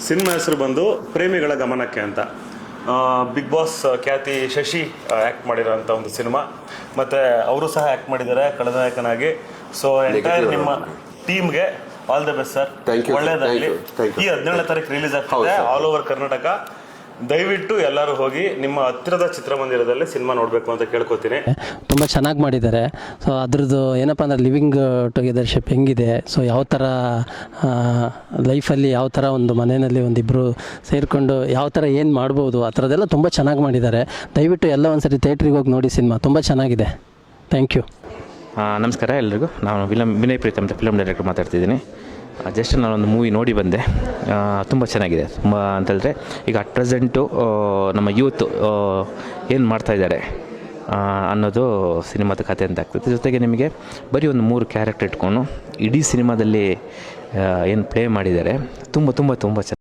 Cinema ಹೆಸರು ಬಂದು ಪ್ರೇಮಿಗಳ ಗಮನಕ್ಕೆ ಅಂತ. ಬಿಗ್ ಬಾಸ್ ಖ್ಯಾತಿ ಶಶಿ ಆ್ಯಕ್ಟ್ ಮಾಡಿರೋಂಥ ಒಂದು ಸಿನಿಮಾ. ಮತ್ತು ಅವರು ಸಹ ಆ್ಯಕ್ಟ್ ಮಾಡಿದ್ದಾರೆ ಖಳನಾಯಕನಾಗಿ. ಸೊ ಎಂಟೈರ್ ನಿಮ್ಮ ಟೀಮ್ಗೆ ಆಲ್ ದ ಬೆಸ್ಟ್ ಸರ್. ಒಳ್ಳೆಯದಾಗಲಿ. ಈ 17ನೇ ತಾರೀಕು ರಿಲೀಸ್ ಆಗ್ತದೆ ಆಲ್ ಓವರ್ ಕರ್ನಾಟಕ. ದಯವಿಟ್ಟು ಎಲ್ಲರೂ ಹೋಗಿ ನಿಮ್ಮ ಹತ್ತಿರದ ಚಿತ್ರಮಂದಿರದಲ್ಲಿ ಸಿನಿಮಾ ನೋಡಬೇಕು ಅಂತ ಕೇಳ್ಕೊತೀನಿ. ತುಂಬ ಚೆನ್ನಾಗಿ ಮಾಡಿದ್ದಾರೆ. ಸೊ ಅದ್ರದ್ದು ಏನಪ್ಪ ಅಂದರೆ ಲಿವಿಂಗ್ ಟುಗೆದರ್ಶಿಪ್ ಹೆಂಗಿದೆ, ಸೊ ಯಾವ ಥರ ಲೈಫಲ್ಲಿ ಯಾವ ಥರ ಒಂದು ಮನೆಯಲ್ಲಿ ಒಂದಿಬ್ಬರು ಸೇರಿಕೊಂಡು ಯಾವ ಥರ ಏನು ಮಾಡ್ಬೋದು ಆ ಥರದ್ದೆಲ್ಲ ತುಂಬ ಚೆನ್ನಾಗಿ ಮಾಡಿದ್ದಾರೆ. ದಯವಿಟ್ಟು ಎಲ್ಲ ಒಂದು ಸರಿ ಥಿಯೇಟ್ರಿಗೆ ಹೋಗಿ ನೋಡಿ, ಸಿನಿಮಾ ತುಂಬ ಚೆನ್ನಾಗಿದೆ. Thank you. ನಮಸ್ಕಾರ ಎಲ್ರಿಗೂ. ನಾನು ವಿನಯ್ ಪ್ರೀತಮ್ ಅಂತ ಫಿಲಮ್ ಡೈರೆಕ್ಟರ್ ಮಾತಾಡ್ತಿದ್ದೀನಿ. ಜಸ್ಟ್ ನಾನೊಂದು ಮೂವಿ ನೋಡಿ ಬಂದೆ. ತುಂಬ ಚೆನ್ನಾಗಿದೆ. ತುಂಬ ಅಂತೇಳಿದ್ರೆ ಈಗ ಅಟ್ ಪ್ರೆಸೆಂಟು ನಮ್ಮ ಯೂತ್ ಏನು ಮಾಡ್ತಾಯಿದ್ದಾರೆ ಅನ್ನೋದು ಸಿನಿಮಾದ ಕಥೆ ಅಂತ ಆಗ್ತದೆ. ಜೊತೆಗೆ ನಿಮಗೆ ಬರೀ ಒಂದು 3 ಕ್ಯಾರೆಕ್ಟರ್ ಇಟ್ಕೊಂಡು ಇಡೀ ಸಿನಿಮಾದಲ್ಲಿ ಏನು ಪ್ಲೇ ಮಾಡಿದ್ದಾರೆ ತುಂಬ ತುಂಬ ತುಂಬ ಚೆನ್ನಾಗಿ